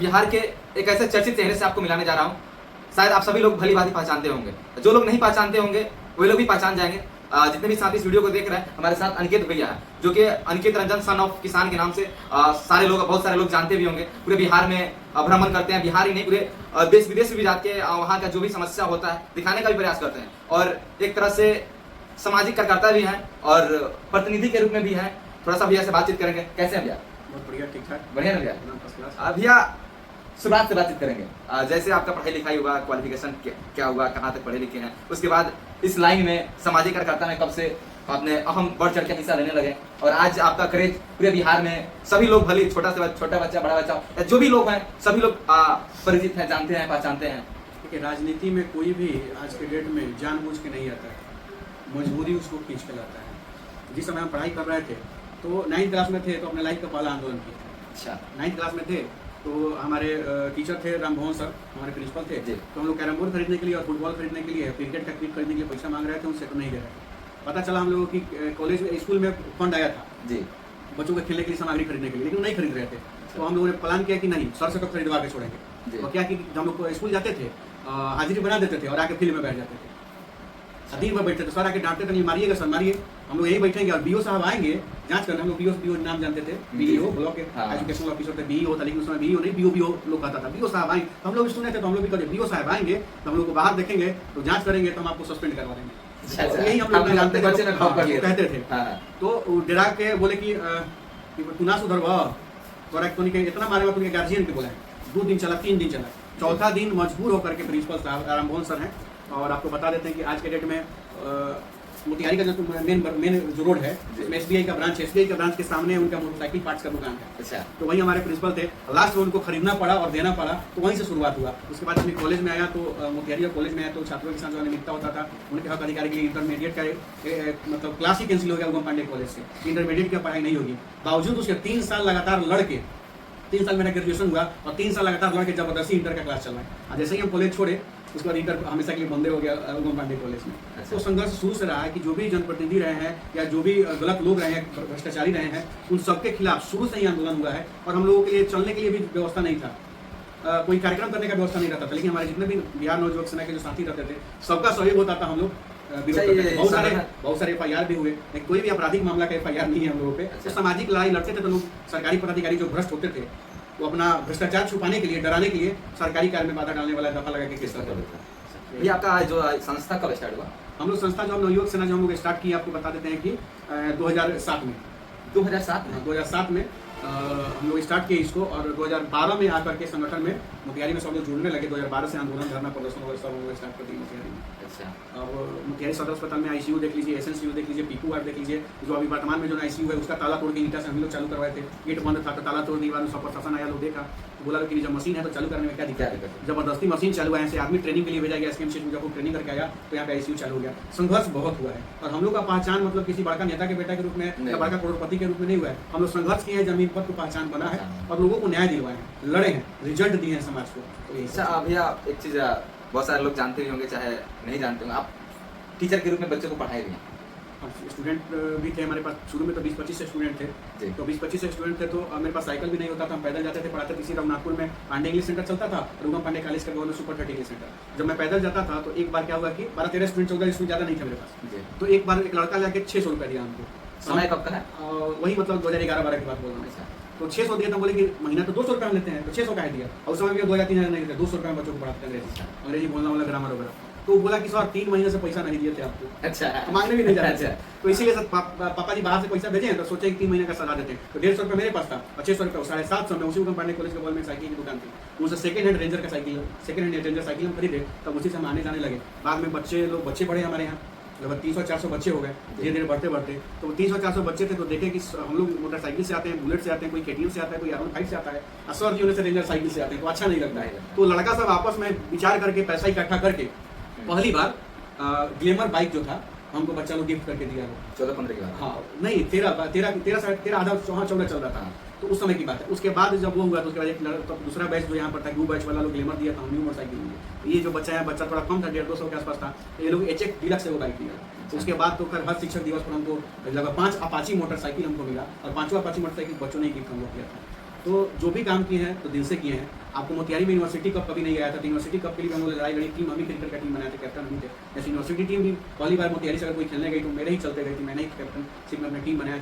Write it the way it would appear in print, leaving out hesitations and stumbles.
बिहार के एक ऐसे चर्चित चेहरे से आपको मिलाने जा रहा हूँ। शायद आप सभी लोग भली भांति पहचानते होंगे, जो लोग नहीं पहचानते होंगे वे लोग भी पहचान जाएंगे। जितने भी साथ इस वीडियो को देख रहे हैं, हमारे साथ अनिकेत भैया है, जो कि अनिकेत रंजन सन ऑफ किसान के नाम से बहुत सारे लोग जानते भी होंगे। पूरे बिहार में भ्रमण करते हैं, बिहार ही नहीं पूरे देश विदेश में भी जाके वहाँ का जो भी समस्या होता है दिखाने का भी प्रयास करते हैं, और एक तरह से सामाजिक कार्यकर्ता भी हैं और प्रतिनिधि के रूप में भी हैं। थोड़ा सा भैया से बातचीत करेंगे। कैसे हैं भैया? बहुत बढ़िया, ठीक ठाक, बढ़िया ना भैया? भैया शुरुआत से बातचीत करेंगे, जैसे आपका पढ़ाई लिखाई हुआ, क्वालिफिकेशन क्या हुआ, कहाँ तक पढ़े लिखे हैं, उसके बाद इस लाइन में सामाजिक कार्यकर्ता में कब से आपने अहम बढ़ चढ़ के हिस्सा लेने लगे, और आज आपका क्रेज पूरे बिहार में सभी लोग, भले छोटा बच्चा बड़ा बच्चा जो भी लोग हैं सभी लोग परिचित हैं, जानते हैं, पहचानते हैं। देखिए, राजनीति में कोई भी आज के डेट में जानबूझ के नहीं आता है, मजबूरी उसको खींच के लाता है। जिस समय हम पढ़ाई कर रहे थे तो 9th क्लास में थे तो अपने लाइफ का पहला आंदोलन किया। अच्छा, 9th क्लास में थे तो हमारे टीचर थे रामभवन सर, हमारे प्रिंसिपल थे, तो हम लोग कैरम बोर्ड खरीदने के लिए और फुटबॉल खरीदने के लिए, क्रिकेट का किट खरीदने के लिए पैसा मांग रहे थे, उनसे तो नहीं दे रहे। पता चला हम लोगों की कॉलेज में, स्कूल में फंड आया था जी बच्चों के खेलने के लिए, सामग्री खरीदने के लिए, लेकिन नहीं खरीद रहे थे। तो हम लोगों ने प्लान किया कि नहीं, सर से तो खरीदवा के छोड़ेंगे। तो क्या कि हम लोग स्कूल जाते थे, हाजिरी बना देते थे और आके फील्ड में बैठ जाते थे, दिन में बैठते थे। सर आके डांटते थे, नहीं मारिएगा सर, मारिए, हम लोग यही बैठेंगे और बीओ साहब आएंगे जांच करने। हम लोग बीओ नाम जानते थे, बीओ ब्लॉक के एजुकेशनल ऑफिसर थे, बीओ था, लेकिन उसमें बीओ नहीं, बीओ लोग कहता था। बीओ साहब आएंगे तो हम लोग सुने थे, तो हम लोग भी कहते बीओ साहब आएंगे तो हम लोग को बाहर देखेंगे तो जांच करेंगे तो हम आपको सस्पेंड करवा देंगे। यही हम लोग कहते थे। तो डरा के बोले कि तू ना सुधरवा, इतना मारेगा, तुमके गार्जियन के बोला। 2 दिन चला, 3 दिन चला, चौथा दिन मजबूर होकर के प्रिंसिपल साहब रामभवन सर हैं, और आपको बता देते हैं कि आज के डेट में मोतिहारी का जो मेन जो रोड है उसमें एसबीआई का ब्रांच है, एसबीआई का ब्रांच के सामने उनका मोटरसाइकिल पार्ट्स का दुकान है। अच्छा, तो वहीं हमारे प्रिंसिपल थे। लास्ट में उनको खरीदना पड़ा और देना पड़ा, तो वहीं से शुरुआत हुआ। उसके बाद अपने कॉलेज में आया तो मोतिहारी कॉलेज में आया तो छात्रों के साथ जो अनियमितता होता था, उनके हक अधिकारी के लिए इंटरमीडिएट का मतलब क्लास ही कैंसिल हो गया उगम पांडे कॉलेज से, इंटरमीडिएट की पढ़ाई नहीं होगी। बावजूद उसके 3 साल लगातार लड़के, 3 साल मेरा ग्रेजुएशन हुआ और 3 साल लगातार लड़के जबरदस्ती इंटर का क्लास चल रहा है। जैसे ही हम कॉलेज छोड़े उसके बाद इंटर हमेशा के लिए बंदे हो गया उगम पांडे कॉलेज में। तो संघर्ष शुरू से रहा है कि जो भी जनप्रतिनिधि रहे हैं या जो भी गलत लोग रहे हैं, भ्रष्टाचारी रहे हैं, उन सबके खिलाफ शुरू से ही आंदोलन हुआ है। और हम लोगों के लिए चलने के लिए भी व्यवस्था नहीं था, कोई कार्यक्रम करने का व्यवस्था नहीं रहता था, लेकिन हमारे जितने भी बिहार नवयुवक सेना के जो साथी रहते थे सबका सहयोग होता था। हम लोग बहुत सारे FIR भी हुए, लेकिन कोई भी आपराधिक मामला का FIR नहीं है हम लोगों पे। तो सामाजिक लड़ाई लड़ते थे तो लोग, सरकारी पदाधिकारी जो भ्रष्ट होते थे वो अपना भ्रष्टाचार छुपाने के लिए, डराने के लिए सरकारी कार्य में बाधा डालने वाला दफा लगा के केस करते थे। ये आपका जो संस्था कब स्टार्ट हुआ? हम लोग संस्था जो नवयुवक सेना जो हम लोग स्टार्ट किए, आपको बता देते हैं कि 2007 में 2007 में हम लोग स्टार्ट किए इसको, और 2012 में आकर के संगठन में मोतिहारी में सब लोग जुड़ने लगे। 2012 से आंदोलन, धरना, प्रदर्शन वगैरह सब लोग स्टार्ट कर दिए मोतिहारी में। अच्छा, अब मोतिहारी सदर अस्पताल में ICU देख लीजिए, SNCU देख लीजिए, PQ वार्ड देख लीजिए। जो अभी वर्तमान में जो ICU है उसका ताला तोड़ के ईंटा से हम लोग चालू करवाए थे। गेट बंद था तो ताला तोड़ दिया, सब प्रशासन आया, लोग देखा, बोला कि जब मशीन है तो चालू करने में क्या दिक्कत है। जबरदस्ती मशीन चालू है, ऐसे आदमी ट्रेनिंग के लिए भेजा गया, SKM मुजफ्फरपुर ट्रेनिंग करके आया तो यहाँ पे ICU चालू हो गया। संघर्ष बहुत हुआ है, और हम लोग का पहचान मतलब किसी बड़का नेता के बेटा के रूप में या बड़का करोड़पति के रूप में नहीं हुआ है। हम लोग संघर्ष किए हैं, जमीन पर तो पहचान बना है और लोगों को न्याय दिलवाए हैं, लड़े हैं, रिजल्ट दिए हैं समाज को। अच्छा भैया, एक चीज़ बहुत सारे लोग जानते भी होंगे, चाहे नहीं जानते होंगे, आप टीचर के रूप में बच्चों को पढ़ाए भी हैं। स्टूडेंट भी थे हमारे पास, शुरू में तो 20-25 स्टूडेंट थे। तो 20-25 स्टूडेंट थे तो मेरे पास साइकिल भी नहीं होता था, हम पैदल जाते थे, पढ़ाते थे। रघुनाथपुर में पांडे इंग्लिश सेंटर चलता था, उगम पांडे कॉलेज का गवर्नमेंट सुपर 30 इंग्लिश सेंटर। जब मैं पैदल जाता था तो एक बार क्या हुआ कि 12-13 स्टूडेंट, 14 स्टूडेंट ज़्यादा नहीं थे मेरे पास। तो एक बार एक लड़का जाके 600 रुपये दिया हमको। समय कब का है? वही मतलब 2011-12 की बात बोल रहा हूँ। तो 600 दिया था, बोले कि महीना तो 200 रुपये हम लेते हैं, तो 600 का दिया। और उस समय भी 2000-3000 नहीं थे, 200 रुपये में बच्चों को पढ़ाते थे, अंग्रेजी बोलना वाला, ग्रामर वगैरह। तो बोला कि सर 3 महीने से पैसा नहीं दिए थे आपको। अच्छा, मांगने भी नहीं जा रहे थे। तो इसीलिए सर पापा जी बाहर से पैसा भेजे हैं, तो सोचे कि 3 महीने का सलाह देते हैं। तो 150 रुपये मेरे पास था और 600 रुपये 750 में उसी उगम पांडे कॉलेज के बगल में साइकिल की दुकान थी, उनसे सेकंड हैंड रेंजर साइकिल हम खरीदे, तब उसी से हम आने जाने लगे। बाद में बच्चे बढ़े हमारे यहाँ, लगभग 300-400 बच्चे हो गए धीरे धीरे बढ़ते। तो 300-400 बच्चे थे, तो देखे कि हम लोग मोटरसाइकिल से आते हैं, बुलेट से आते हैं, कोई KTM से आता है, कोई R15 से आता है, असर जी से रेंजर साइकिल से आते हैं, तो अच्छा नहीं लगता है। तो लड़का सब आपस में विचार करके पैसा इकट्ठा करके पहली बार ग्लैमर बाइक जो था हमको बच्चा लोग गिफ्ट करके दिया। 14-15 की बात? हाँ, नहीं 13 आधा 14 चल रहा था, तो उस समय की बात है। उसके बाद जब वो हुआ तो उसके बाद एक तो दूसरा बैच जो यहाँ पर था, ग्रू बैच वाला लोग ग्लैमर दिया था, न्यू मोटरसाइकिल लिए। ये जो बच्चा है, बच्चा थोड़ा कम था, 150-200 के आसपास था, तो ये लोग HX डीलक्स से वो बाइक लिया। तो उसके बाद तो हर शिक्षक दिवस पर हमको लगभग 5 अपाची मोटरसाइकिल हमको मिला, और 5वां अपाची मोटरसाइकिल बच्चों ने गिफ्ट हमको किया था। तो जो भी काम किए हैं तो दिल से किए हैं, आपको मोतिहारी में यूनिवर्सिटी कप कभी नहीं आया था, तो यूनिवर्सिटी कप के लिए हम लोग लड़ाई लड़ी, टीम हम ही क्रिकेट का टीम बनाए थे, कैप्टन हम ही थे। जैसे यूनिवर्सिटी टीम भी पहली बार मोतिहारी से अगर कोई खेलने गई तो मेरे ही चलते गई थी, मैंने ही कैप्टनशिप में अपनी टीम बनाया था।